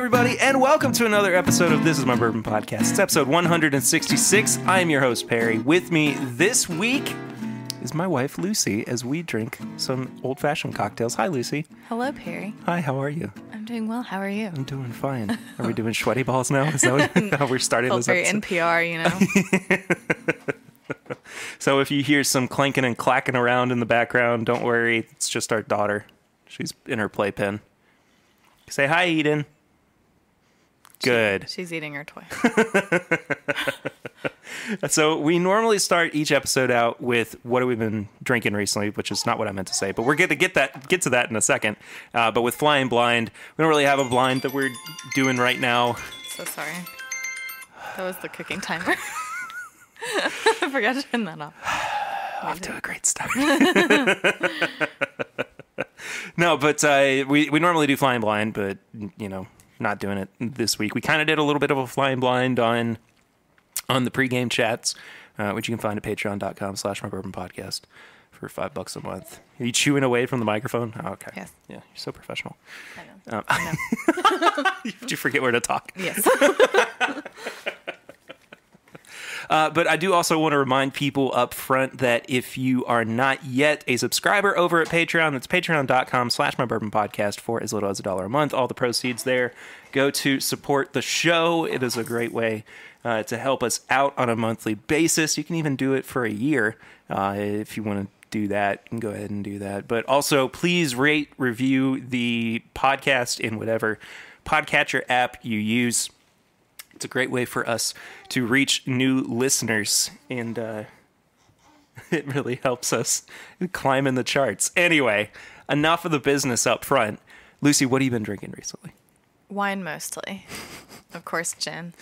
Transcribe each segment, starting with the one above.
everybody, and welcome to another episode of This Is My Bourbon Podcast. It's episode 166. I am your host, Perry. With me this week is my wife, Lucy, as we drink some old-fashioned cocktails. Hi, Lucy. Hello, Perry. Hi, how are you? I'm doing well. How are you? I'm doing fine. Are we doing sweaty balls now? Is that how we're starting this very episode? NPR, you know. So if you hear some clanking and clacking around in the background, don't worry. It's just our daughter. She's in her playpen. Say hi, Eden. Good. She's eating her toy. So we normally start each episode out with what have we been drinking recently, which is not what I meant to say, but we're going to get to that in a second. But with Flying Blind, we don't really have a blind that we're doing right now. So sorry. That was the cooking timer. I forgot to turn that off. Off to a great start. No, but we normally do Flying Blind, but, you know, not doing it this week. We kind of did a little bit of a Flying Blind on the pregame chats, which you can find at patreon.com/mybourbonpodcast for $5 a month. Are you chewing away from the microphone? Oh, okay. Yes. Yeah, you're so professional. I know. Did you forget where to talk? Yes. But I do also want to remind people up front that if you are not yet a subscriber over at Patreon, that's patreon.com/mybourbonpodcast for as little as $1 a month. All the proceeds there go to support the show. It is a great way to help us out on a monthly basis. You can even do it for a year if you want to do that. You can go ahead and do that. But also, please rate, review the podcast in whatever podcatcher app you use. It's a great way for us to reach new listeners, and it really helps us climb in the charts. Anyway, enough of the business up front. Lucy, what have you been drinking recently? Wine mostly. Of course, gin.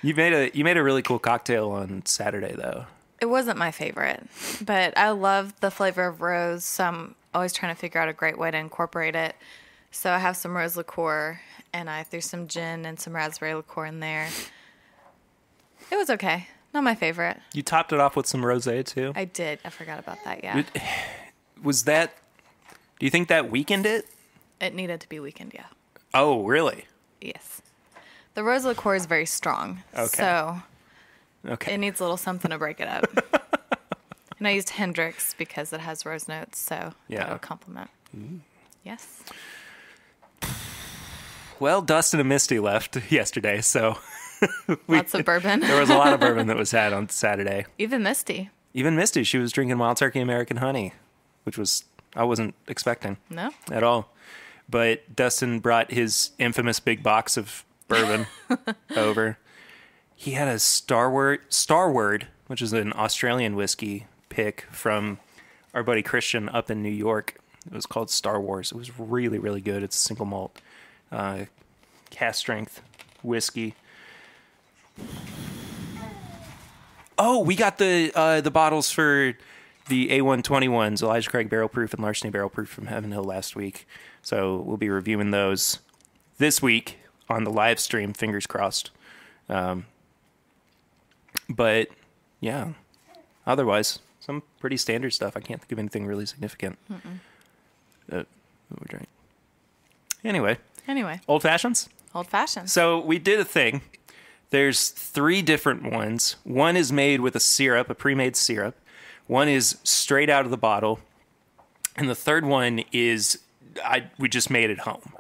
You made a really cool cocktail on Saturday, though. It wasn't my favorite, but I love the flavor of rose, so I'm always trying to figure out a great way to incorporate it. So I have some rose liqueur, and I threw some gin and some raspberry liqueur in there. It was okay. Not my favorite. You topped it off with some rosé, too? I did. I forgot about that, yeah. Was that... Do you think that weakened it? It needed to be weakened, yeah. Oh, really? Yes. The rose liqueur is very strong. Okay. So Okay. it needs a little something to break it up. And I used Hendrix because it has rose notes, so that would complement. Yes. Well, Dustin and Misty left yesterday, so... Lots of bourbon. There was a lot of bourbon that was had on Saturday. Even Misty. Even Misty, she was drinking Wild Turkey American Honey, which I wasn't expecting. No? At all. But Dustin brought his infamous big box of bourbon over. He had a Starward, which is an Australian whiskey pick from our buddy Christian up in New York. It was called Star Wars. It was really, really good. It's a single malt, cask strength whiskey. Oh, we got the bottles for the A121s, Elijah Craig Barrel Proof and Larceny Barrel Proof from Heaven Hill last week. So we'll be reviewing those this week on the live stream, fingers crossed. But, yeah, otherwise, some pretty standard stuff. I can't think of anything really significant. What we drank. Anyway. Old Fashions? Old Fashions. So we did a thing. There's 3 different ones. One is made with a syrup, a pre-made syrup. One is straight out of the bottle. And the third one is, we just made it home.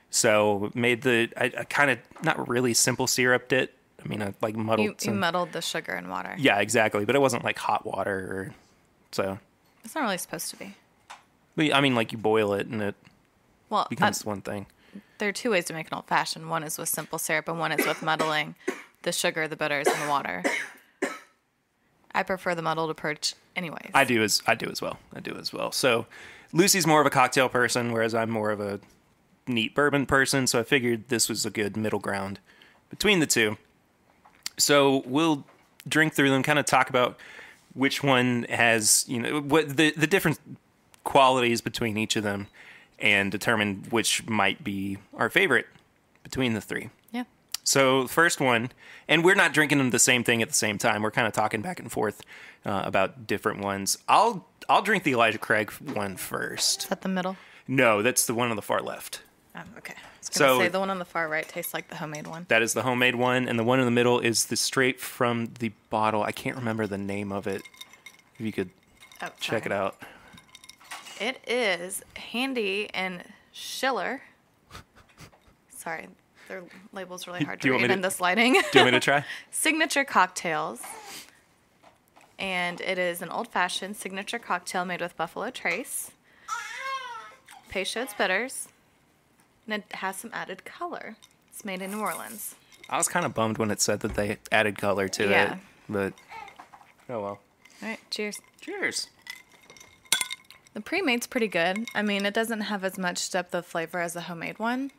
So I kind of, not really simple syruped it. I mean, I like muddled You muddled the sugar and water. Yeah, exactly. But it wasn't like hot water so. It's not really supposed to be. But, I mean, like you boil it and it becomes one thing. There are 2 ways to make an old fashioned. One is with simple syrup, and one is with muddling the sugar, the bitters, and the water. I prefer the muddled approach, anyways. I do as well. So Lucy's more of a cocktail person, whereas I'm more of a neat bourbon person. So I figured this was a good middle ground between the two. So we'll drink through them, kind of talk about which one has, what the different qualities between each of them, and determine which might be our favorite between the 3. Yeah. So the first one, and we're not drinking them the same thing at the same time. We're kind of talking back and forth about different ones. I'll drink the Elijah Craig one first. Is that the middle? No, that's the one on the far left. Okay. I was going to So say the one on the far right tastes like the homemade one. that is the homemade one, and the one in the middle is the straight from the bottle. I can't remember the name of it. If you could check it out. It is Handy and Schiller. Sorry, their label's really hard to read in this lighting. Do you want me to try? Signature cocktails. And it is an old-fashioned signature cocktail made with Buffalo Trace, Peychaud's bitters, and it has some added color. It's made in New Orleans. I was kind of bummed when it said that they added color to it, but oh well. All right, cheers. Cheers. The pre-made's pretty good. I mean, it doesn't have as much depth of flavor as a homemade one.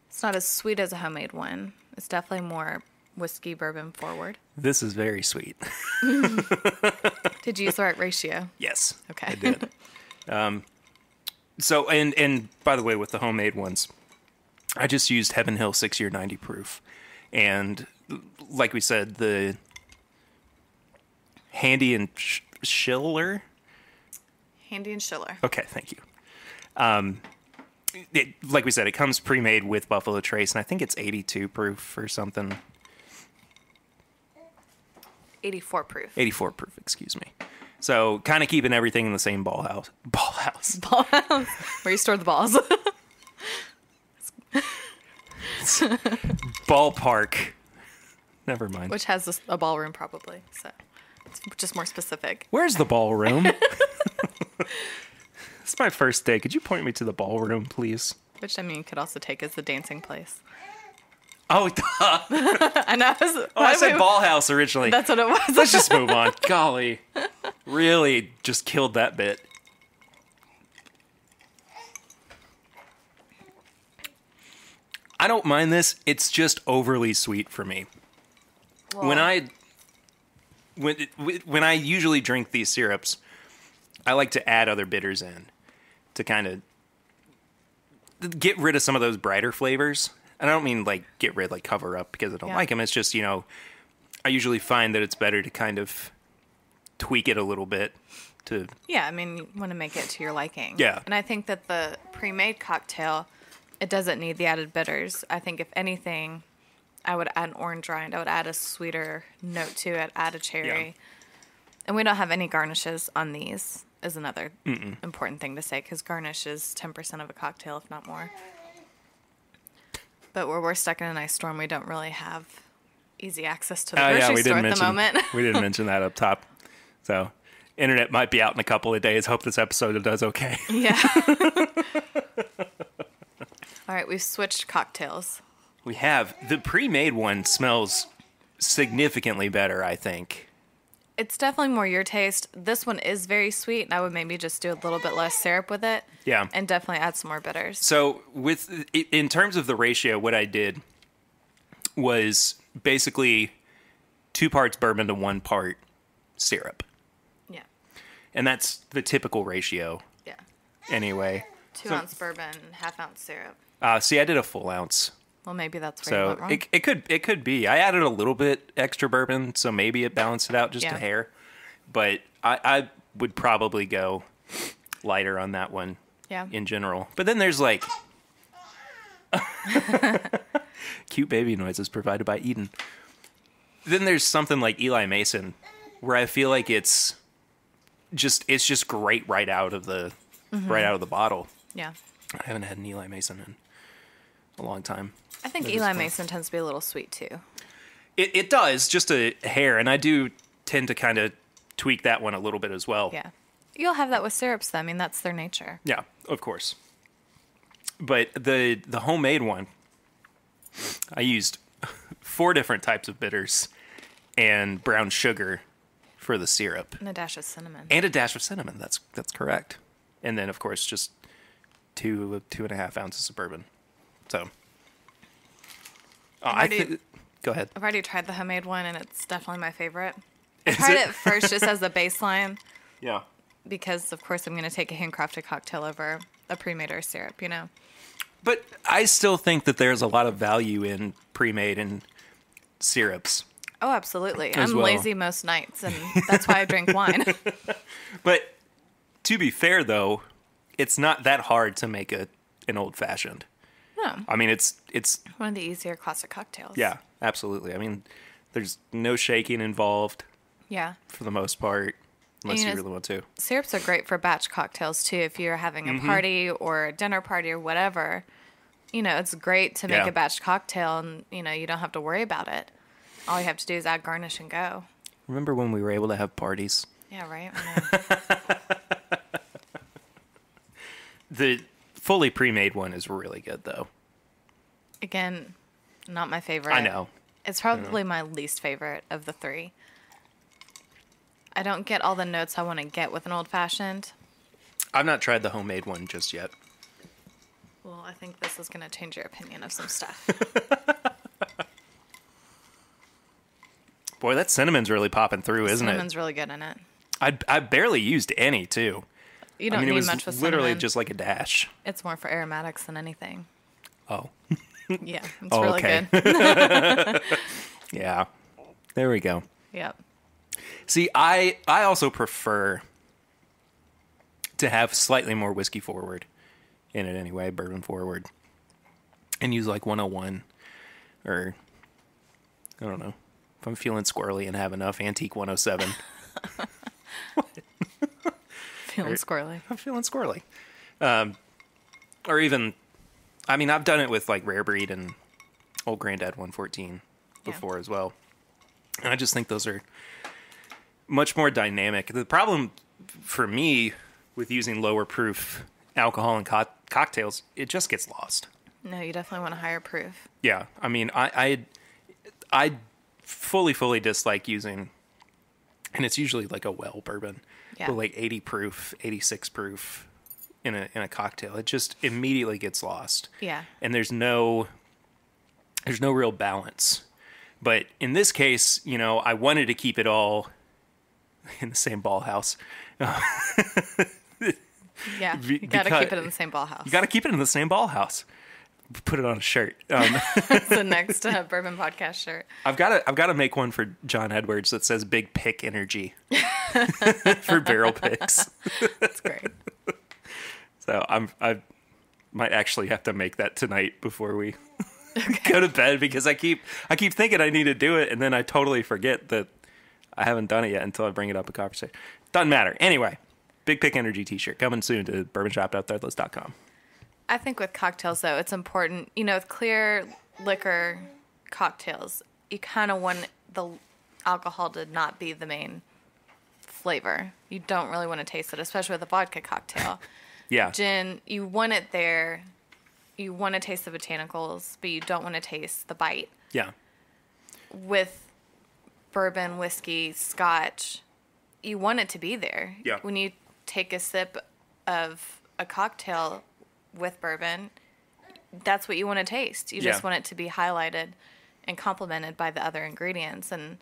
It's not as sweet as a homemade one. It's definitely more whiskey bourbon forward. This is very sweet. Did you use the right ratio? Yes. Okay. I did. So, and by the way, with the homemade ones, I just used Heaven Hill 6-year 90 proof. And like we said, the Handy and Schiller. Handy and Schiller. Okay, thank you. Like we said, it comes pre-made with Buffalo Trace, and I think it's 82 proof or something. 84 proof. 84 proof, excuse me. So kind of keeping everything in the same ball house. Where you store the balls. Ballpark. Never mind. Which has a ballroom probably. So it's just more specific. Where's the ballroom? It's my first day. Could you point me to the ballroom, please? Which, I mean, could also take as the dancing place. Oh, duh. I know. I said ball house originally. That's what it was. Let's just move on. Golly. Really just killed that bit. I don't mind this. It's just overly sweet for me. Well, When I usually drink these syrups, I like to add other bitters in to kind of get rid of some of those brighter flavors. And I don't mean like get rid, like cover up because I don't like them. It's just, you know, I usually find that it's better to kind of tweak it a little bit to... Yeah, I mean, you want to make it to your liking. Yeah. And I think that the pre-made cocktail, it doesn't need the added bitters. I think if anything, I would add an orange rind. I would add a sweeter note to it, add a cherry. Yeah. And we don't have any garnishes on these, is another important thing to say, because garnish is 10% of a cocktail, if not more. But where we're stuck in an ice storm, we don't really have easy access to the grocery store at the moment. We didn't mention that up top. So, internet might be out in a couple of days. Hope this episode does okay. Yeah. All right, we've switched cocktails. We have. The pre-made one smells significantly better, I think. It's definitely more your taste. This one is very sweet, and I would maybe just do a little bit less syrup with it. Yeah. And definitely add some more bitters. So, in terms of the ratio, what I did was basically 2 parts bourbon to 1 part syrup. Yeah. And that's the typical ratio. Yeah. Anyway. 2-ounce bourbon, half-ounce syrup. See, I did a full ounce. Well, maybe that's where you went So wrong. it could be. I added a little bit extra bourbon, so maybe it balanced it out just a hair. But I would probably go lighter on that one in general. But then there's like cute baby noises provided by Eden. Then there's something like Eli Mason where I feel like it's just great right out of the bottle. Yeah. I haven't had an Eli Mason in a long time. I think Eli Mason tends to be a little sweet, too. It does, just a hair, and I do tend to kind of tweak that one a little bit as well. Yeah. You'll have that with syrups, though. I mean, that's their nature. Yeah, of course. But the homemade one, I used 4 different types of bitters and brown sugar for the syrup. And a dash of cinnamon. That's correct. And then, of course, just 2.5 ounces of bourbon. So, go ahead. I've already tried the homemade one, and it's definitely my favorite. I tried it first just as a baseline. Yeah. Because, of course, I'm going to take a handcrafted cocktail over a pre-made or syrup, you know? But I still think that there's a lot of value in pre-made and syrups. Oh, absolutely. As I'm well. lazy most nights, and that's why I drink wine. But to be fair, though, it's not that hard to make an an old fashioned. No. I mean, it's One of the easier classic cocktails. yeah, absolutely. I mean, there's no shaking involved Yeah. for the most part, unless you really want to. Syrups are great for batch cocktails too. If you're having a party or a dinner party or whatever, it's great to make a batch cocktail and, you don't have to worry about it. All you have to do is add garnish and go. Remember when we were able to have parties? Yeah, right? I know. The fully pre-made one is really good, though. Again, not my favorite. I know. It's probably my least favorite of the three. I don't get all the notes I want to get with an old-fashioned. I've not tried the homemade one just yet. Well, I think this is going to change your opinion of some stuff. Boy, that cinnamon's really popping through, isn't it? Cinnamon's really good in it. I barely used any, too. You don't it need was much with literally cinnamon. just like a dash. It's more for aromatics than anything. Oh. Yeah, it's really okay. good. Yeah. There we go. Yep. See, I also prefer to have slightly more whiskey forward in it anyway, bourbon forward. And use like 101 or, I don't know, if I'm feeling squirrely and have enough, Antique 107. Feeling squirrely. I'm feeling squirrely. Or even, I mean, I've done it with like Rare Breed and Old Granddad 114 before as well. And I just think those are much more dynamic. The problem for me with using lower proof alcohol in cocktails, it just gets lost. No, you definitely want a higher proof. Yeah. I mean, I fully dislike using, and it's usually like a well bourbon, but like 80 proof, 86 proof in a cocktail. It just immediately gets lost. Yeah. And there's no real balance. But in this case, I wanted to keep it all in the same ball house. Yeah, you got to keep it in the same ball house. You got to keep it in the same ball house. Put it on a shirt. It's the next Bourbon Podcast shirt. I've got to make one for John Edwards that says "Big Pick Energy" for barrel picks. That's great. So I might actually have to make that tonight before we go to bed, because I keep thinking I need to do it, and then I totally forget that I haven't done it yet until I bring it up in conversation. Doesn't matter. Anyway, Big Pick Energy t-shirt coming soon to bourbonshop.threadless.com. I think with cocktails, though, it's important, with clear liquor cocktails, you kind of want the alcohol to not be the main flavor. You don't really want to taste it, especially with a vodka cocktail. Yeah. Gin, you want it there. You want to taste the botanicals, but you don't want to taste the bite. Yeah. With bourbon, whiskey, scotch, you want it to be there. Yeah. When you take a sip of a cocktail with bourbon, that's what you want to taste. You just want it to be highlighted and complemented by the other ingredients. And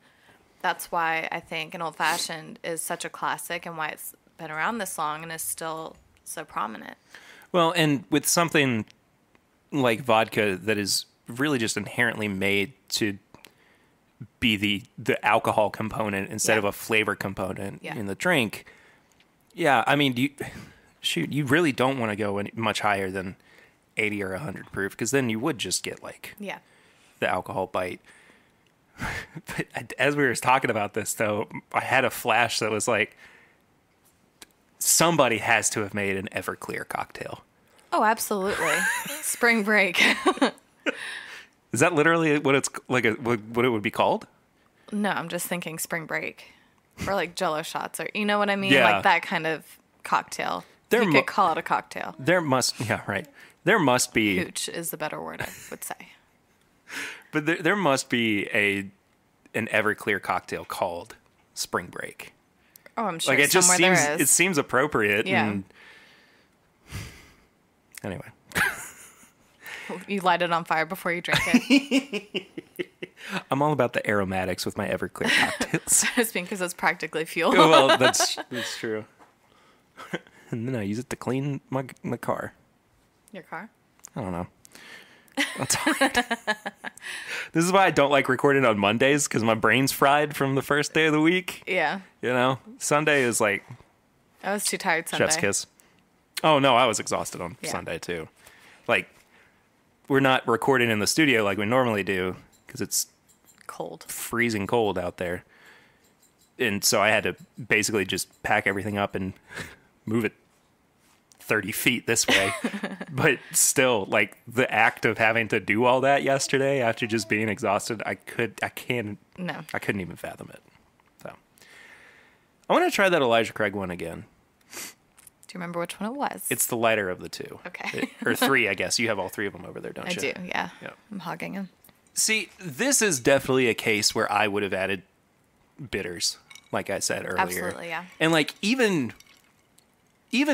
that's why I think an old-fashioned is such a classic and why it's been around this long and is still so prominent. Well, and with something like vodka that is really just inherently made to be the alcohol component instead of a flavor component in the drink. Yeah, I mean, you really don't want to go much higher than 80 or 100 proof, because then you would just get like the alcohol bite. But as we were talking about this, though, I had a flash that was like, somebody has to have made an Everclear cocktail. Oh, absolutely. Spring Break. Is that literally what it's like? What it would be called? No, I'm just thinking Spring Break, or like Jello shots, or you know what I mean, Yeah. like that kind of cocktail. There you could call it a cocktail. There must be. Hooch is the better word, I would say. But there must be an Everclear cocktail called Spring Break. Oh, I'm sure Like it just somewhere seems there is. it seems appropriate. Yeah. And anyway. You light it on fire before you drink it. I'm all about the aromatics with my Everclear cocktails. Just because it's practically fuel. Well, that's true. And then I use it to clean my car. Your car? I don't know. That's hard. This is why I don't like recording on Mondays, because my brain's fried from the first day of the week. Yeah. Sunday is like I was too tired Sunday. chef's kiss. Oh no, I was exhausted on Sunday too. Like, we're not recording in the studio like we normally do because it's Cold. freezing cold out there. And so I had to basically just pack everything up and move it 30 feet this way. But still, like, the act of having to do all that yesterday after just being exhausted, I couldn't even fathom it. So I want to try that Elijah Craig one again. Do you remember which one it was? It's the lighter of the two. Okay. Or three, I guess. You have all three of them over there, don't I you? do, yeah. Yeah. I'm hogging them. See, this is definitely a case where I would have added bitters, like I said earlier. Absolutely, yeah. And like even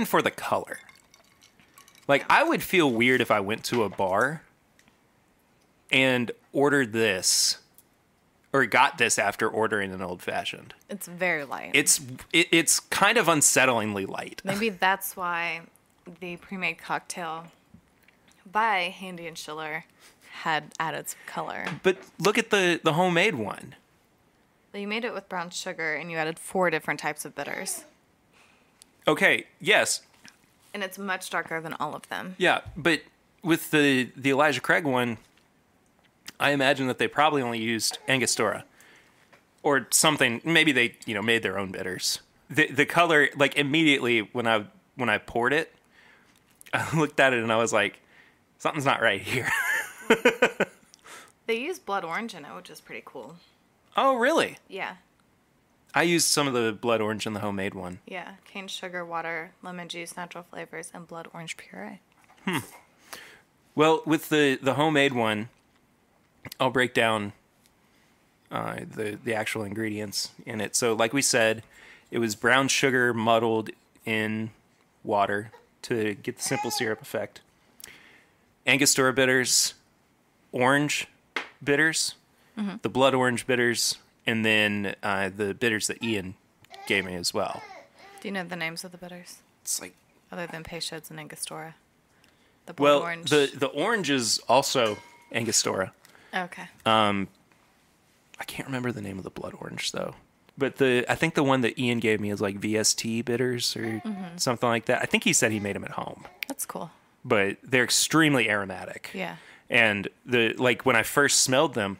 for the color. Like I would feel weird if I went to a bar and ordered this or got this after ordering an old fashioned. It's very light. It's kind of unsettlingly light. Maybe that's why the pre-made cocktail by Handy and Schiller had added some color. But look at the homemade one. You made it with brown sugar and you added 4 different types of bitters. Okay, yes. And it's much darker than all of them. Yeah, but with the Elijah Craig one, I imagine that they probably only used Angostura or something. Maybe they, made their own bitters. The color, like immediately when I poured it, I looked at it and I was like, something's not right here. They use blood orange in it, which is pretty cool. Oh, really? Yeah. I used some of the blood orange in the homemade one. Yeah. Cane sugar, water, lemon juice, natural flavors, and blood orange puree. Well, with the homemade one, I'll break down the actual ingredients in it. So like we said, it was brown sugar muddled in water to get the simple syrup effect. Angostura bitters, orange bitters, the blood orange bitters, and then the bitters that Ian gave me as well. Do you know the names of the bitters? It's like, Other than Peychaud's and Angostura. The blood orange. the orange is also Angostura. Okay. I can't remember the name of the blood orange though. But I think the one that Ian gave me is like VST bitters or something like that. I think he said he made them at home. That's cool. But they're extremely aromatic. Yeah. And when I first smelled them,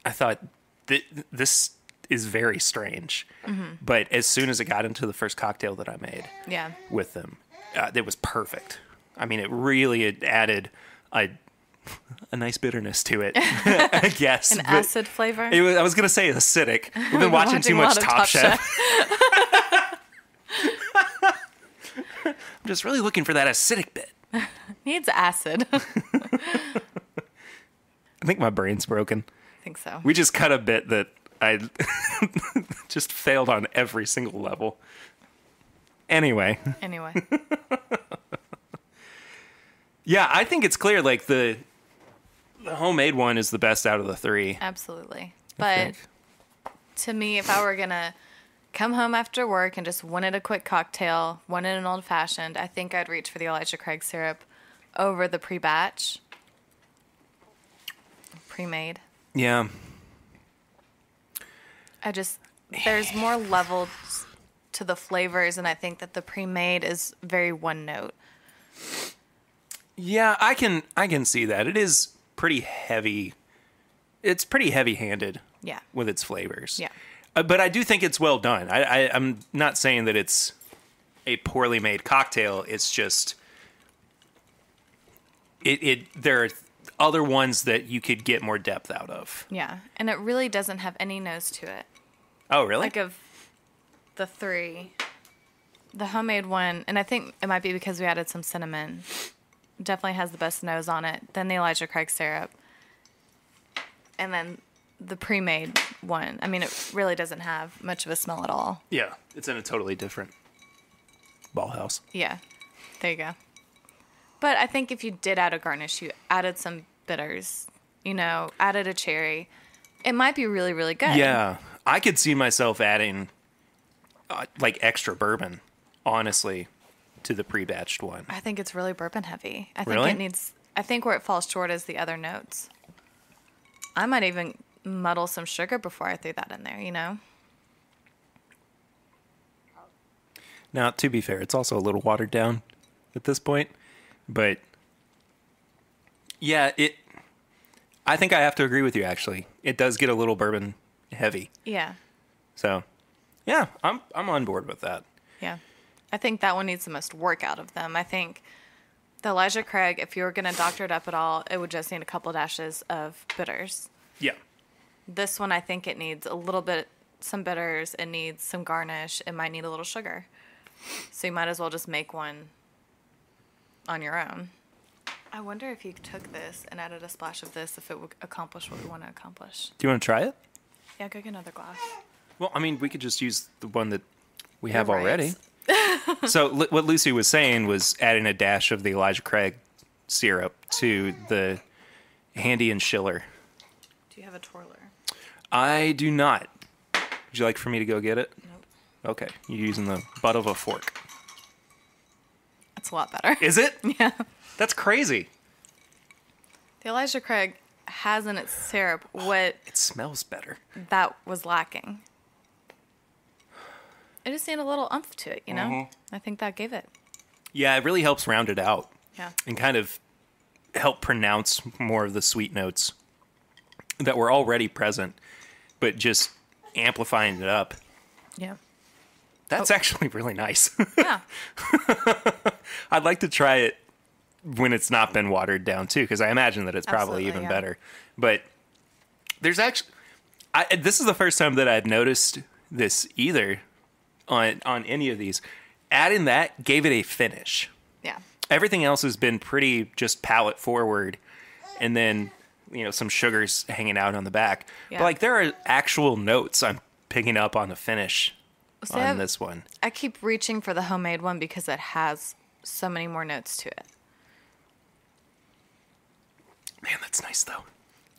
I thought this is very strange. But as soon as it got into the first cocktail that I made with them, it was perfect. I mean, it really had added a nice bitterness to it, I guess. An acid flavor? I was going to say acidic. We've been watching too much Top Chef. I'm just really looking for that acidic bit. Needs acid. I think my brain's broken. I think so. We just cut a bit that I just failed on every single level. Anyway. Yeah, I think it's clear, like, the homemade one is the best out of the three. Absolutely. But to me, if I were going to come home after work and just wanted a quick cocktail, wanted an old-fashioned, I think I'd reach for the Elijah Craig syrup over the pre-batch. Pre-made. Yeah. There's more levels to the flavors, and I think that the pre-made is very one note. Yeah, I can see that. It is pretty heavy. It's pretty heavy-handed. Yeah. With its flavors. Yeah. But I do think it's well done. I'm not saying that it's a poorly made cocktail. It's just there are other ones that you could get more depth out of. Yeah, and it really doesn't have any nose to it. Oh, really? Like of the three, the homemade one, and I think it might be because we added some cinnamon, definitely has the best nose on it. Then the Elijah Craig syrup, and then the pre-made one. I mean, it really doesn't have much of a smell at all. Yeah, it's in a totally different ball house. Yeah, there you go. But I think if you did add a garnish, you added some bitters, added a cherry, it might be really, really good. Yeah, I could see myself adding like extra bourbon, honestly, to the pre-batched one. I think it's really bourbon heavy. I think where it falls short is the other notes. I might even muddle some sugar before I threw that in there, Now, to be fair, it's also a little watered down at this point, but Yeah, I think I have to agree with you, actually. It does get a little bourbon heavy. Yeah. So, yeah, I'm on board with that. Yeah. I think that one needs the most work out of them. I think the Elijah Craig, if you were going to doctor it up at all, it would just need a couple dashes of bitters. Yeah. This one, I think it needs a little bit, some bitters. It needs some garnish. It might need a little sugar. So you might as well just make one on your own. I wonder if you took this and added a splash of this, if it would accomplish what we want to accomplish. Do you want to try it? Yeah, go get another glass. Well, I mean, we could just use the one that we have You're right. already. So what Lucy was saying was adding a dash of the Elijah Craig syrup to the Handy and Schiller. Do you have a twirler? I do not. Would you like for me to go get it? Nope. Okay. You're using the butt of a fork. That's a lot better. Is it? Yeah. That's crazy. The Elijah Craig has in its syrup what It smells better. that was lacking. It just needed a little oomph to it, you know? Mm-hmm. I think that gave it. Yeah, it really helps round it out. Yeah. And kind of help pronounce more of the sweet notes that were already present, but just amplifying it up. Yeah. That's actually really nice. Yeah. I'd like to try it when it's not been watered down too, because I imagine that it's probably Absolutely, even yeah. better. But there's actually, this is the first time that I'd noticed this either on any of these. Adding that gave it a finish. Yeah. Everything else has been pretty just palate forward, and then some sugars hanging out on the back. Yeah. But like there are actual notes I'm picking up on the finish See, on this one. I keep reaching for the homemade one because it has so many more notes to it. Man, that's nice though.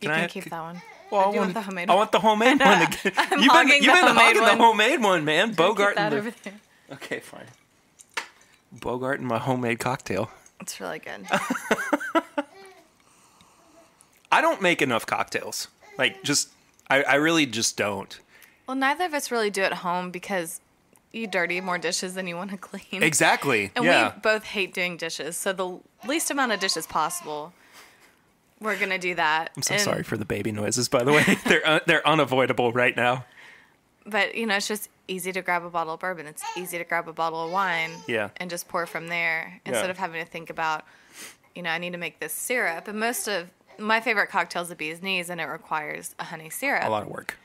You can keep that one. Well, I do want the homemade I one. want the homemade one again. I'm You've hogging been the homemade hogging one. the homemade one, man. Keep Bogart that and over there. Okay, fine. Bogart and my homemade cocktail. It's really good. I don't make enough cocktails. I really just don't. Well, neither of us really do at home because you dirty more dishes than you want to clean. Exactly. And yeah. we both hate doing dishes. So the least amount of dishes possible, we're going to do that. I'm so sorry for the baby noises, by the way. They're unavoidable right now. But, it's just easy to grab a bottle of bourbon. It's easy to grab a bottle of wine and just pour from there instead of having to think about, I need to make this syrup. And most of my favorite cocktail is the bee's knees, and it requires a honey syrup. A lot of work.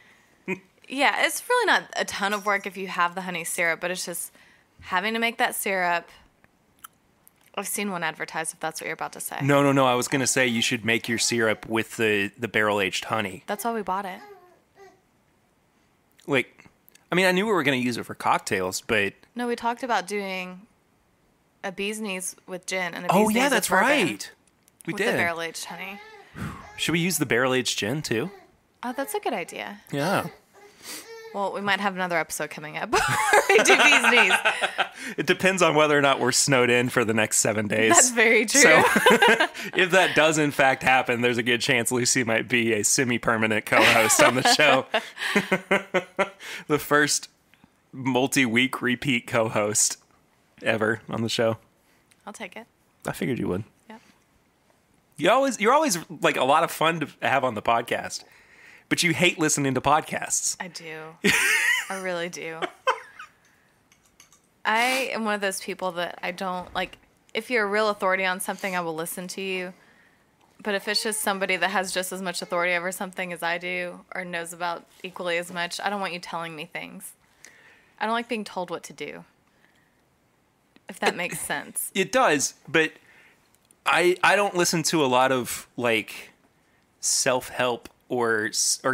Yeah, it's really not a ton of work if you have the honey syrup, but it's just having to make that syrup. I've seen one advertised, if that's what you're about to say. No. I was going to say you should make your syrup with the barrel-aged honey. That's why we bought it. I knew we were going to use it for cocktails, but... No, we talked about doing a bee's knees with gin and a bee's knees that's with bourbon right. We with did. the barrel-aged honey. Should we use the barrel-aged gin, too? Oh, that's a good idea. Yeah. Well, we might have another episode coming up where we do bee's knees. It depends on whether or not we're snowed in for the next 7 days. That's very true. So, if that does in fact happen, there's a good chance Lucy might be a semi-permanent co-host on the show. The first multi-week repeat co-host ever on the show. I'll take it. I figured you would. Yep. You're always like a lot of fun to have on the podcast, but you hate listening to podcasts. I do. I really do. I am one of those people that I don't like. If you're a real authority on something, I will listen to you. But if it's just somebody that has just as much authority over something as I do or knows about equally as much, I don't want you telling me things. I don't like being told what to do. If that makes sense. It does, but I don't listen to a lot of self-help or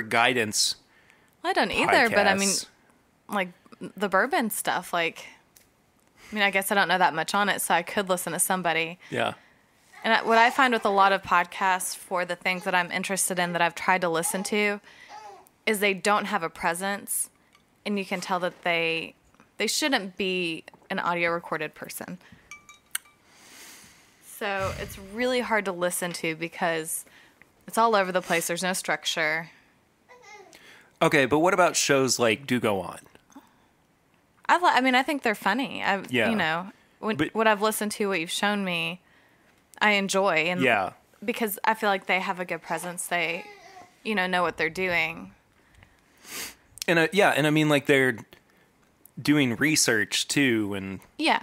guidance. Well, I don't either, but I mean, podcasts. the bourbon stuff, I guess I don't know that much on it, so I could listen to somebody. Yeah. And what I find with a lot of podcasts for the things that I'm interested in that I've tried to listen to is they don't have a presence, and you can tell that they shouldn't be an audio recorded person. So it's really hard to listen to because it's all over the place. There's no structure. Okay, but what about shows like Do Go On? I think they're funny. Yeah. What I've listened to, what you've shown me, I enjoy. And Yeah. because I feel like they have a good presence. They, know what they're doing. And and I mean, like, they're doing research too and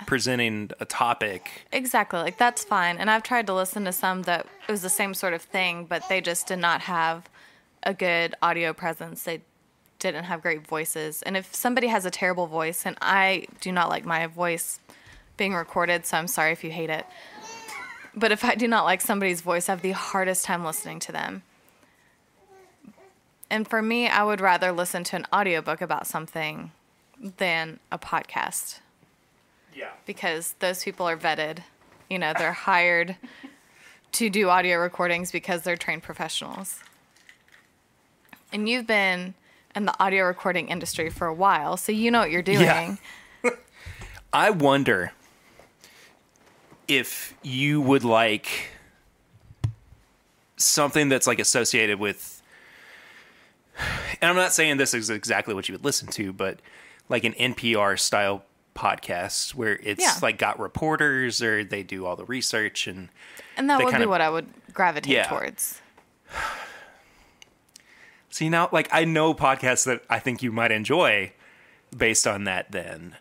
presenting a topic. Exactly. Like, that's fine. And I've tried to listen to some that it was the same sort of thing, but they just did not have a good audio presence. They didn't have great voices. And if somebody has a terrible voice, and I do not like my voice being recorded, so I'm sorry if you hate it. But if I do not like somebody's voice, I have the hardest time listening to them. And for me, I would rather listen to an audiobook about something than a podcast. Yeah. Because those people are vetted. They're hired to do audio recordings because they're trained professionals. And you've been in the audio recording industry for a while, so you know what you're doing. Yeah. I wonder if you would like something that's like associated with, and I'm not saying this is exactly what you would listen to, but like an NPR style podcast where it's like got reporters or they do all the research and that would be what I would gravitate towards. See, now, like, I know podcasts that I think you might enjoy based on that then.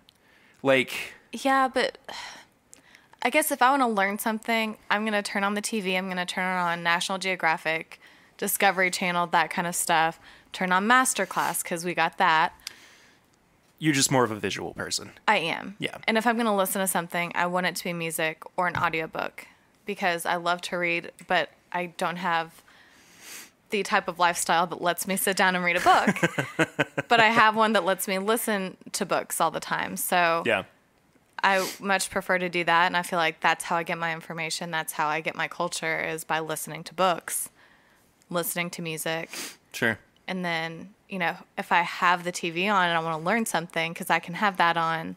Like... Yeah, but I guess if I want to learn something, I'm going to turn on the TV. I'm going to turn on National Geographic, Discovery Channel, that kind of stuff. Turn on Masterclass, because we got that. You're just more of a visual person. I am. Yeah. And if I'm going to listen to something, I want it to be music or an audiobook, because I love to read, but I don't have the type of lifestyle that lets me sit down and read a book. But I have one that lets me listen to books all the time. So I much prefer to do that. And I feel like that's how I get my information. That's how I get my culture, is by listening to books, listening to music. Sure. And then, if I have the TV on and I want to learn something, because I can have that on,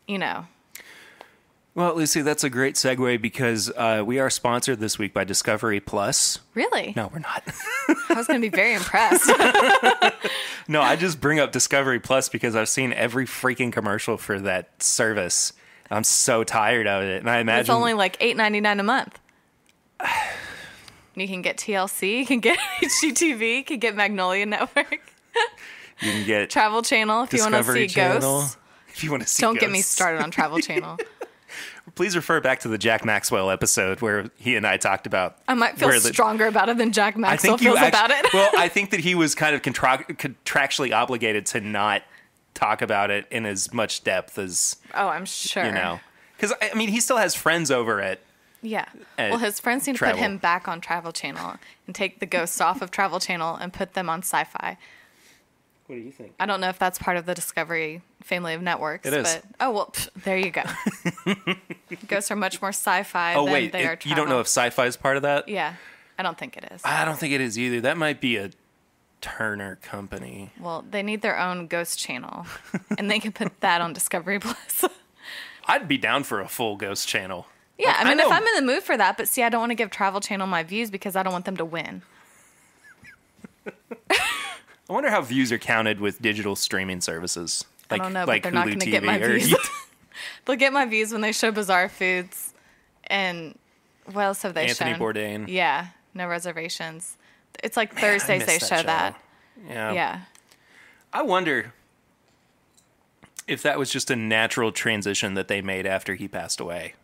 Well, Lucy, that's a great segue, because we are sponsored this week by Discovery Plus. Really? No, we're not. I was going to be very impressed. No, I just bring up Discovery Plus because I've seen every freaking commercial for that service. I'm so tired of it. And I imagine... It's only like $8.99 a month. You can get TLC, you can get HGTV, you can get Magnolia Network. You can get Travel Channel if Discovery you want to see Channel, ghosts. if you want to see Don't ghosts. get me started on Travel Channel. Please refer back to the Jack Maxwell episode where he and I talked about... I might feel stronger about it than Jack Maxwell feels about it. Well, I think that he was kind of contractually obligated to not talk about it in as much depth as... Oh, I'm sure. Because, I mean, he still has friends over at... Yeah. Well, his friends need to put him back on Travel Channel and take the ghosts off of Travel Channel and put them on Sci-Fi. What do you think? I don't know if that's part of the Discovery family of networks. It is. But, oh, well, there you go. Ghosts are much more sci-fi than they are travel. You don't know if Sci-Fi is part of that? Yeah. I don't think it is. I don't think it is either. That might be a Turner company. Well, they need their own ghost channel, and they can put that on Discovery Plus. I'd be down for a full ghost channel. Yeah, I mean, if I'm in the mood for that, but see, I don't want to give Travel Channel my views because I don't want them to win. I wonder how views are counted with digital streaming services. I don't know, but they're not going to get my views. They'll get my views when they show Bizarre Foods, and what else have they shown? Anthony Bourdain. Yeah, No Reservations. It's like Thursdays they show that. Yeah. I wonder if that was just a natural transition that they made after he passed away.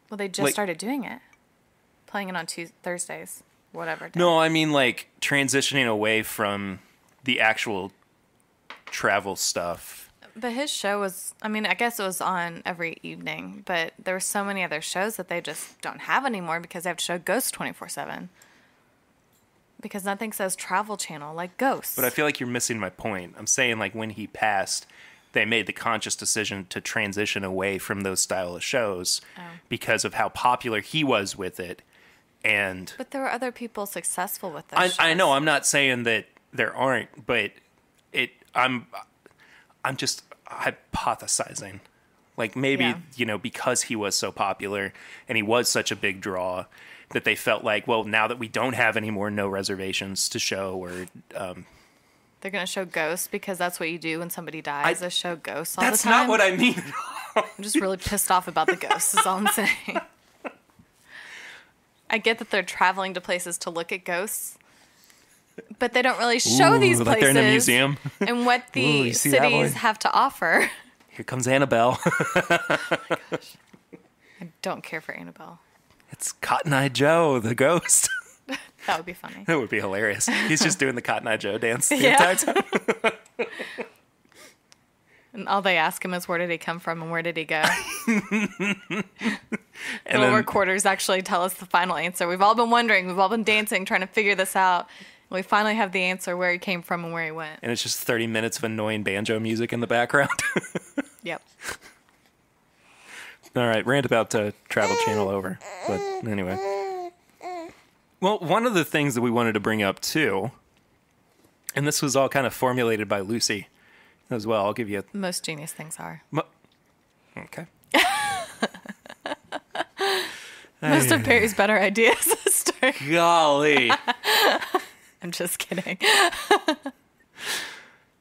Well, they just started doing it. Playing it on Thursdays, whatever day. No, I mean like transitioning away from the actual travel stuff. But his show was, I mean, I guess it was on every evening, but there were so many other shows that they just don't have anymore because they have to show Ghosts 24/7. Because nothing says Travel Channel like Ghosts. But I feel like you're missing my point. I'm saying like when he passed, they made the conscious decision to transition away from those style of shows because of how popular he was with it. But there were other people successful with those shows. I know. I'm not saying that there aren't, but I'm just hypothesizing. Like maybe, because he was so popular and he was such a big draw that they felt like, well, now that we don't have any more No Reservations to show or... They're going to show Ghosts because that's what you do when somebody dies, is show Ghosts all the time. That's not what I mean. I'm just really pissed off about the Ghosts is all I'm saying. I get that they're traveling to places to look at ghosts, but they don't really show these places. Like they're in a museum. And what the cities have to offer. Here comes Annabelle. Oh my gosh. I don't care for Annabelle. It's Cotton Eye Joe, the ghost. That would be funny. That would be hilarious. He's just doing the Cotton Eye Joe dance the entire time. And all they ask him is, where did he come from and where did he go? And Little recorders actually tell us the final answer. We've all been wondering. We've all been dancing, trying to figure this out. And we finally have the answer, where he came from and where he went. And it's just 30 minutes of annoying banjo music in the background. Yep. All right, rant about Travel Channel over. But anyway. Well, one of the things that we wanted to bring up, too, and this was all kind of formulated by Lucy as well. I'll give you Most genius things are. Okay. Most of Perry's better ideas, sister. Golly. I'm just kidding.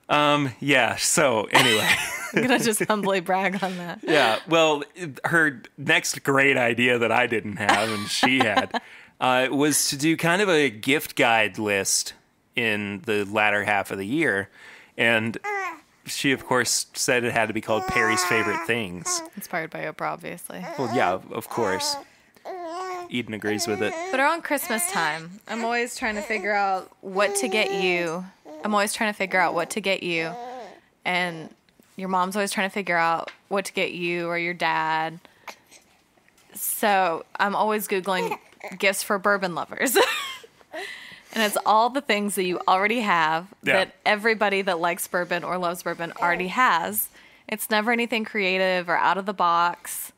Yeah, so anyway. I'm going to just humbly brag on that. Yeah, well, her next great idea that I didn't have and she had was to do kind of a gift guide list in the latter half of the year. And she, of course, said it had to be called Perry's Favorite Things. Inspired by Oprah, obviously. Well, yeah, of course. Eden agrees with it. But around Christmas time, I'm always trying to figure out what to get you. And your mom's always trying to figure out what to get you or your dad. So I'm always Googling gifts for bourbon lovers. And it's all the things that you already have that everybody that likes bourbon or loves bourbon already has. It's never anything creative or out of the box.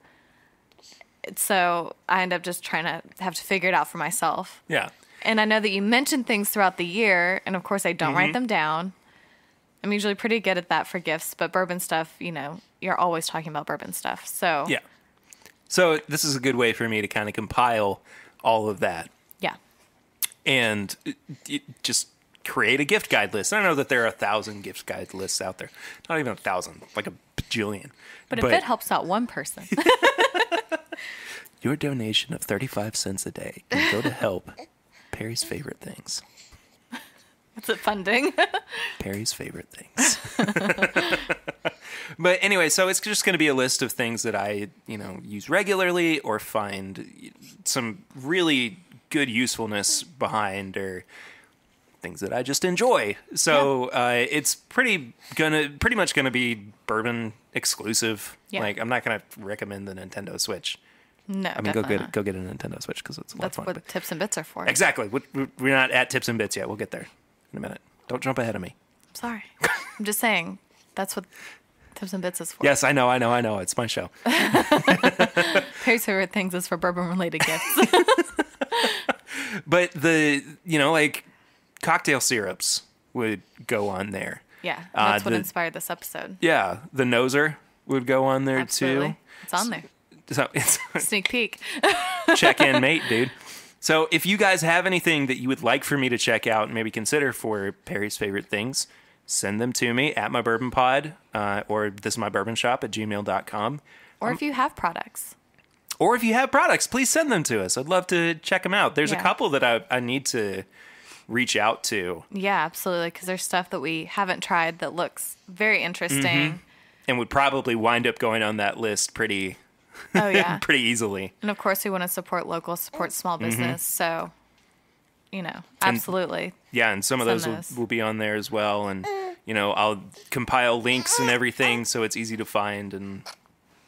So I end up just trying to have to figure it out for myself. Yeah. And I know that you mention things throughout the year, and of course I don't write them down. I'm usually pretty good at that for gifts, but bourbon stuff, you know, you're always talking about bourbon stuff. So yeah. So this is a good way for me to kind of compile all of that. Yeah. And just create a gift guide list. I know that there are 1,000 gift guide lists out there. Not even 1,000, like a bajillion. But if it helps out one person. Your donation of 35 cents a day can go to help Perry's Favorite Things. What's it funding? Perry's Favorite Things. But anyway, so it's just going to be a list of things that I, use regularly or find some really good usefulness behind, or things that I just enjoy. So it's pretty much gonna be bourbon exclusive. Yeah. Like, I'm not gonna recommend the Nintendo Switch. No, I mean, go get a Nintendo Switch because it's a lot of fun. That's what Tips and Bits are for. Exactly. We're not at Tips and Bits yet. We'll get there in a minute. Don't jump ahead of me. I'm sorry. I'm just saying that's what Tips and Bits is for. Yes, I know. It's my show. Perry's Favorite Things is for bourbon-related gifts. But like cocktail syrups would go on there. Yeah, that's what inspired this episode. Yeah, the Noser would go on there Absolutely. too. It's on there. So it's Sneak peek. Check in, mate, dude. So if you guys have anything that you would like for me to check out and maybe consider for Perry's Favorite Things, send them to me at mybourbonpod or thisismybourbonshop@gmail.com. Or if you have products. Or if you have products, please send them to us. I'd love to check them out. There's a couple that I need to reach out to. Yeah, absolutely, because there's stuff that we haven't tried that looks very interesting. Mm-hmm. And would probably wind up going on that list pretty easily. And of course, we want to support local, support small business. So, absolutely. And some of those will be on there as well. And, I'll compile links and everything so it's easy to find. And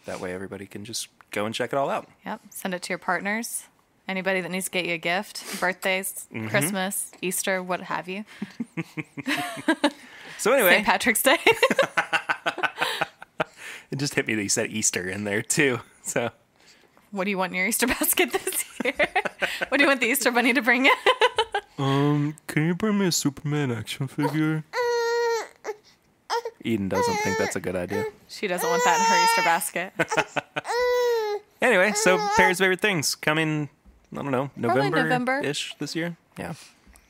that way everybody can just go and check it all out. Yep. Send it to your partners. Anybody that needs to get you a gift, birthdays, Christmas, Easter, what have you. So anyway. St. Patrick's Day. It just hit me that you said Easter in there too. So, what do you want in your Easter basket this year? What do you want the Easter Bunny to bring in? Can you bring me a Superman action figure? Eden doesn't think that's a good idea. She doesn't want that in her Easter basket. Anyway, so Perry's Favorite Things coming, I don't know, November-ish this year. Yeah.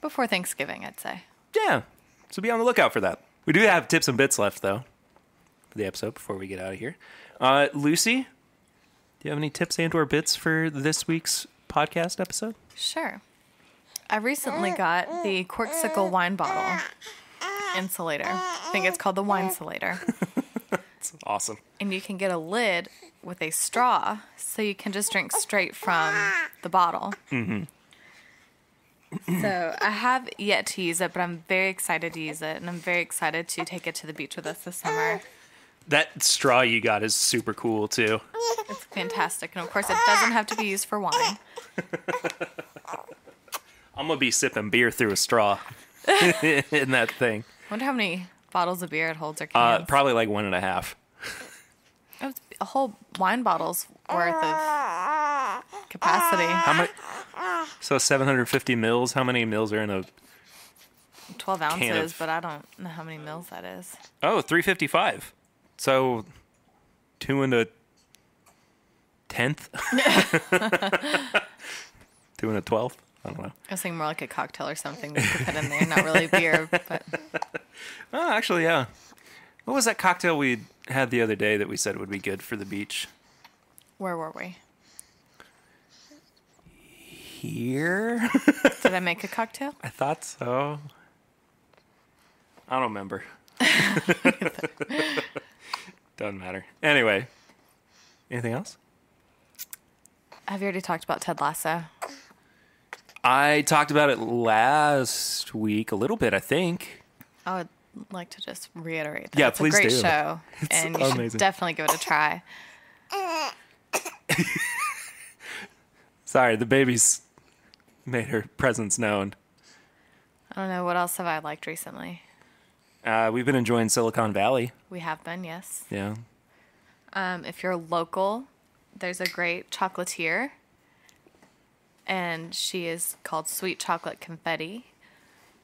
Before Thanksgiving, I'd say. Yeah. So be on the lookout for that. We do have tips and bits left, though, for the episode before we get out of here. Lucy, do you have any tips and or bits for this week's podcast episode? Sure. I recently got the Corksicle wine bottle insulator. I think it's called the Wine-sulator. It's awesome. And you can get a lid with a straw, so you can just drink straight from the bottle. Mm-hmm. So I have yet to use it, but I'm very excited to use it, and I'm very excited to take it to the beach with us this summer. That straw you got is super cool, too. It's fantastic. And, of course, it doesn't have to be used for wine. I'm going to be sipping beer through a straw in that thing. I wonder how many bottles of beer it holds or cans. Probably like 1.5. It's a whole wine bottle's worth of capacity. How many? So 750 mils. How many mils are in a 12 ounces, but I don't know how many mils that is. Oh, 355. So 2 and a 10th? 2 and a 12th? I don't know. I was thinking more like a cocktail or something that you could put in there, not really beer. But Oh, actually, yeah. What was that cocktail we had the other day that we said would be good for the beach? where were we? Here? Did I make a cocktail? I thought so. I don't remember. Doesn't matter. Anyway, anything else? Have you already talked about Ted Lasso? I talked about it last week a little bit, I think. I would like to just reiterate that. Yeah, it's please a great do. show, and you amazing. should definitely give it a try. Sorry, the baby's made her presence known. I don't know. What else have I liked recently? We've been enjoying Silicon Valley. We have been, yes. Yeah. If you're local, there's a great chocolatier, and she is called Sweet Chocolate Confetti.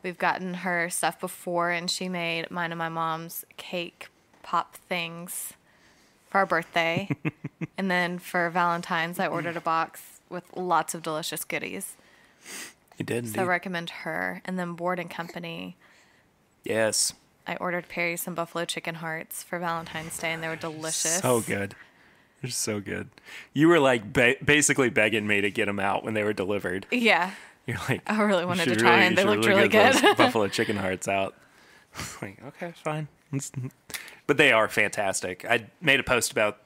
We've gotten her stuff before, and she made mine and my mom's cake pop things for our birthday. And then for Valentine's, I ordered a box with lots of delicious goodies. You did, So I recommend her. And then Board and Company. Yes. I ordered Perry some buffalo chicken hearts for Valentine's Day, and they were delicious. So good. They're so good. You were like basically begging me to get them out when they were delivered. Yeah. You're like, I really wanted to try, and they looked really good. Those buffalo chicken hearts out. Like, okay, fine. But they are fantastic. I made a post about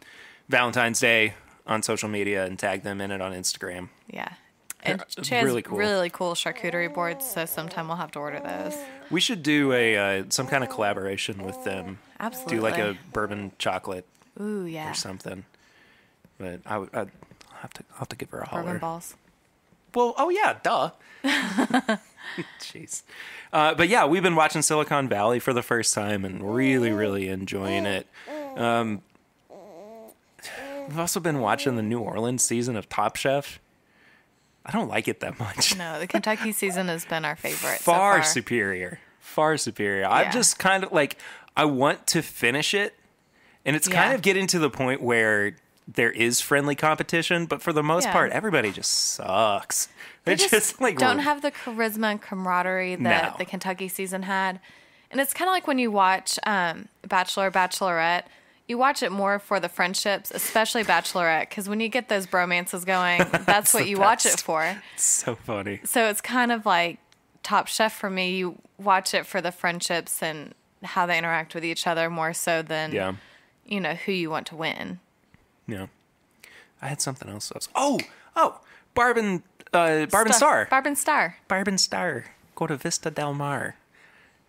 Valentine's Day on social media and tagged them in it on Instagram. Yeah. And she has really cool charcuterie boards, so sometime we'll have to order those. We should do a some kind of collaboration with them. Absolutely. Do like a bourbon chocolate Ooh, yeah. or something. But I'd have to give her a holler. Bourbon balls. Well, oh yeah, duh. Jeez. But yeah, we've been watching Silicon Valley for the first time and really, really enjoying it. We've also been watching the New Orleans season of Top Chef. I don't like it that much. No, the Kentucky season has been our favorite. Far so far. superior. Far superior. Yeah. I'm just kind of like, I want to finish it. And it's kind of getting to the point where there is friendly competition, but for the most part, everybody just sucks. They just like don't have the charisma and camaraderie that the Kentucky season had. And it's kind of like when you watch Bachelor, Bachelorette, you watch it more for the friendships, especially Bachelorette, because when you get those bromances going, that's what you watch it for. It's so funny. So it's kind of like Top Chef for me. You watch it for the friendships and how they interact with each other more so than, you know, who you want to win. Yeah. I had something else. Barb and Star. Barb and Star. Barb and Star. Go to Vista Del Mar.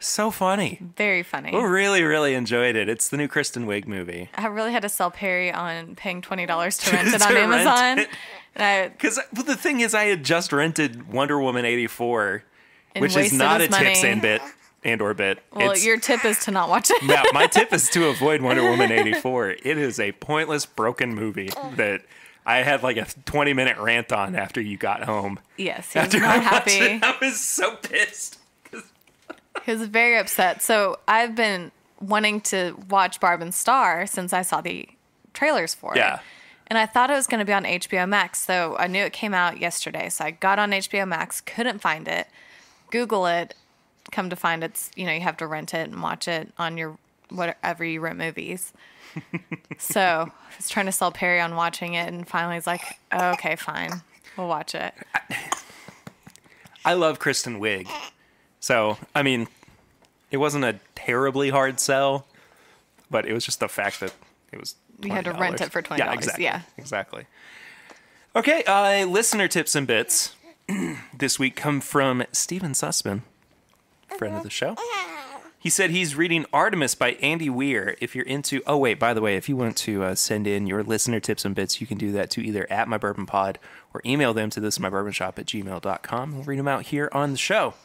So funny. Very funny. We really, really enjoyed it. It's the new Kristen Wiig movie. I really had to sell Perry on paying $20 to rent it on Amazon. Because the thing is, I had just rented Wonder Woman 84, which is not a tips and/or bit. Well, your tip is to not watch it. Yeah, my tip is to avoid Wonder Woman 84. It is a pointless, broken movie that I had like a 20-minute rant on after you got home. Yes, he was not happy. I was so pissed. He was very upset. So I've been wanting to watch Barb and Star since I saw the trailers for it. Yeah. And I thought it was going to be on HBO Max. So I knew it came out yesterday. So I got on HBO Max, couldn't find it. Google it. Come to find it's, you know, you have to rent it and watch it on your whatever you rent movies. So I was trying to sell Perry on watching it. And finally he's like, oh, okay, fine. We'll watch it. I love Kristen Wiig. So, I mean, it wasn't a terribly hard sell, but it was just the fact that it was $20. You had to rent it for $20. Yeah, exactly. Yeah. Exactly. Okay, listener tips and bits this week come from Steven Sussman, friend of the show. He said he's reading Artemis by Andy Weir. If you're into... Oh, wait, by the way, if you want to send in your listener tips and bits, you can do that to either @mybourbonpod or email them to thisismybourbonshop@gmail.com. We'll read them out here on the show.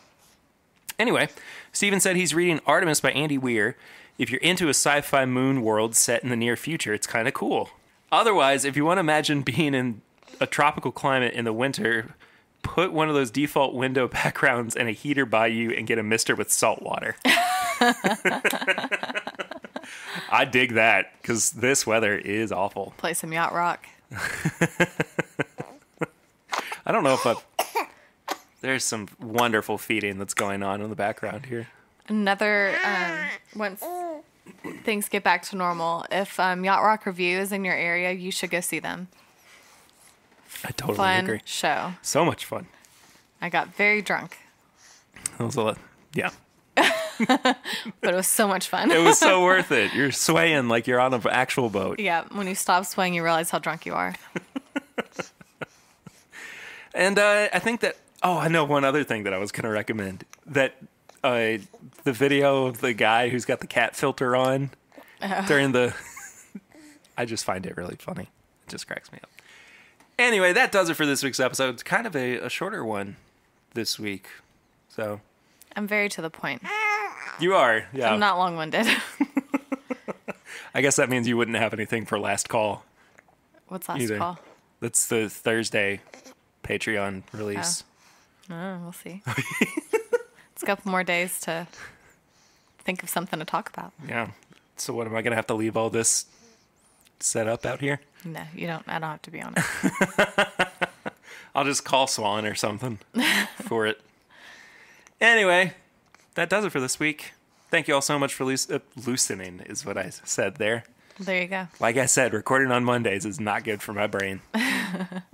Anyway, Steven said he's reading Artemis by Andy Weir. If you're into a sci-fi moon world set in the near future, it's kind of cool. Otherwise, if you want to imagine being in a tropical climate in the winter... Put one of those default window backgrounds and a heater by you and get a mister with salt water. I dig that because this weather is awful. Play some yacht rock. I don't know if there's some wonderful feeding that's going on in the background here. Another, once things get back to normal, if Yacht Rock Review is in your area, you should go see them. I totally Fun agree. show. So much fun. I got very drunk. It was a lot. Yeah. But it was so much fun. It was so worth it. You're swaying like you're on an actual boat. Yeah, when you stop swaying, you realize how drunk you are. And I think that... Oh, I know one other thing that I was going to recommend. That the video of the guy who's got the cat filter on during the... I just find it really funny. It just cracks me up. Anyway, that does it for this week's episode. It's kind of a shorter one this week. So I'm very to the point. you are, yeah. I'm not long-winded. I guess that means you wouldn't have anything for last call. What's last either. call? That's the Thursday Patreon release. Oh, we'll see. It's a couple more days to think of something to talk about. Yeah. So what, am I going to have to leave all this set up out here? No, you don't. I don't have to be on it. I'll just call Swan or something for it. Anyway, that does it for this week. Thank you all so much for loosening, is what I said there. There you go. Like I said, recording on Mondays is not good for my brain.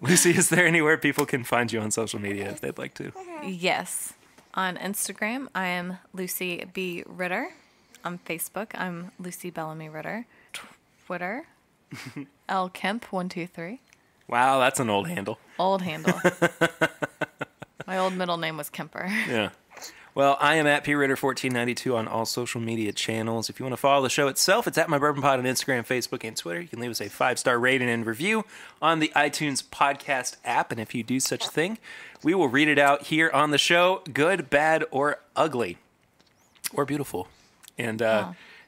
Lucy, is there anywhere people can find you on social media if they'd like to? Yes. On Instagram, I am Lucy B. Ritter. On Facebook, I'm Lucy Bellamy Ritter. Twitter, L Kemp 123. Wow, that's an old handle. Old handle. My old middle name was Kemper. Yeah. Well, I am at PRitter1492 on all social media channels. If you want to follow the show itself, it's at My Bourbon Pod on Instagram, Facebook, and Twitter. You can leave us a 5-star rating and review on the iTunes podcast app. And if you do such a thing, we will read it out here on the show, good, bad, or ugly, or beautiful. And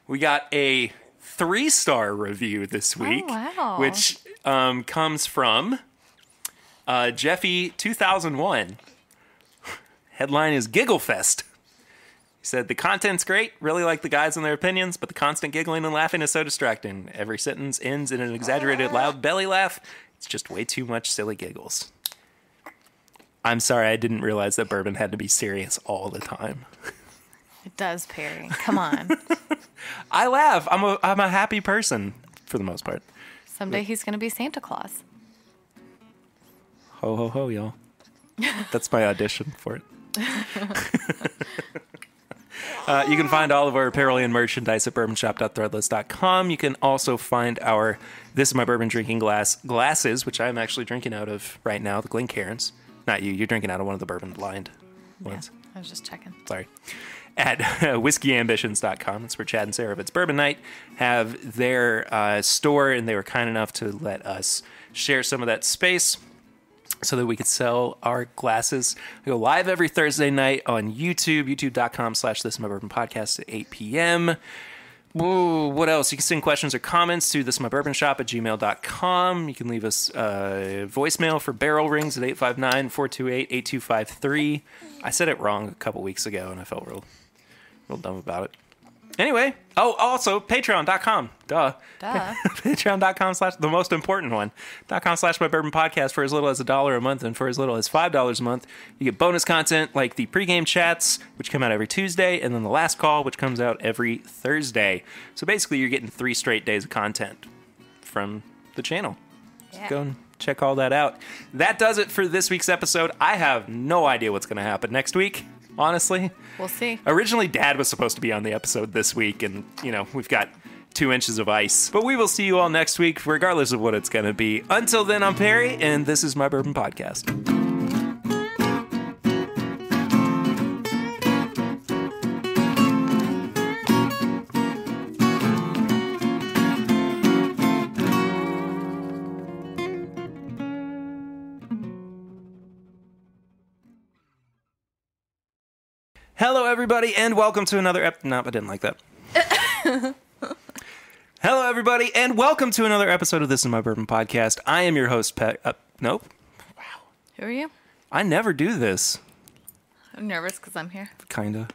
we got a 3-star review this week, wow. which comes from Jeffy 2001. Headline is Giggle Fest. He said, the content's great, really like the guys and their opinions, but the constant giggling and laughing is so distracting. Every sentence ends in an exaggerated loud belly laugh. It's just way too much silly giggles. I'm sorry, I didn't realize that bourbon had to be serious all the time. It does, Perry. Come on. I laugh. I'm a happy person for the most part. Someday he's going to be Santa Claus. Ho, ho, ho, y'all. That's my audition for it. You can find all of our apparel and merchandise at bourbonshop.threadless.com. You can also find our This Is My Bourbon Drinking glasses, which I'm actually drinking out of right now, the Glencairns. Not you. You're drinking out of one of the bourbon blind ones. Yeah, I was just checking. Sorry. At whiskeyambitions.com. That's where Chad and Sarah of It's Bourbon Night have their store, and they were kind enough to let us share some of that space so that we could sell our glasses. I go live every Thursday night on YouTube, youtube.com/thisismybourbonpodcast at 8 p.m. Whoa, what else? You can send questions or comments to thisismybourbonshop@gmail.com. You can leave us voicemail for barrel rings at 859-428-8253. I said it wrong a couple weeks ago, and I felt real dumb about it. Anyway, also patreon.com. Duh. Patreon.com/ the most important one. .com/mybourbonpodcast for as little as $1 a month, and for as little as $5 a month, you get bonus content like the pregame chats, which come out every Tuesday, and then the last call, which comes out every Thursday. So basically, you're getting 3 straight days of content from the channel. Yeah. Go and check all that out. That does it for this week's episode. I have no idea what's going to happen next week, honestly. We'll see. Originally, Dad was supposed to be on the episode this week, and, we've got 2 inches of ice. But we will see you all next week, regardless of what it's going to be. Until then, I'm Perry, and this is My Bourbon Podcast. Hello, everybody, and welcome to another No, I didn't like that. Hello, everybody, and welcome to another episode of This Is My Bourbon Podcast. I am your host, Nope. Wow. Who are you? I never do this. I'm nervous because I'm here. Kinda.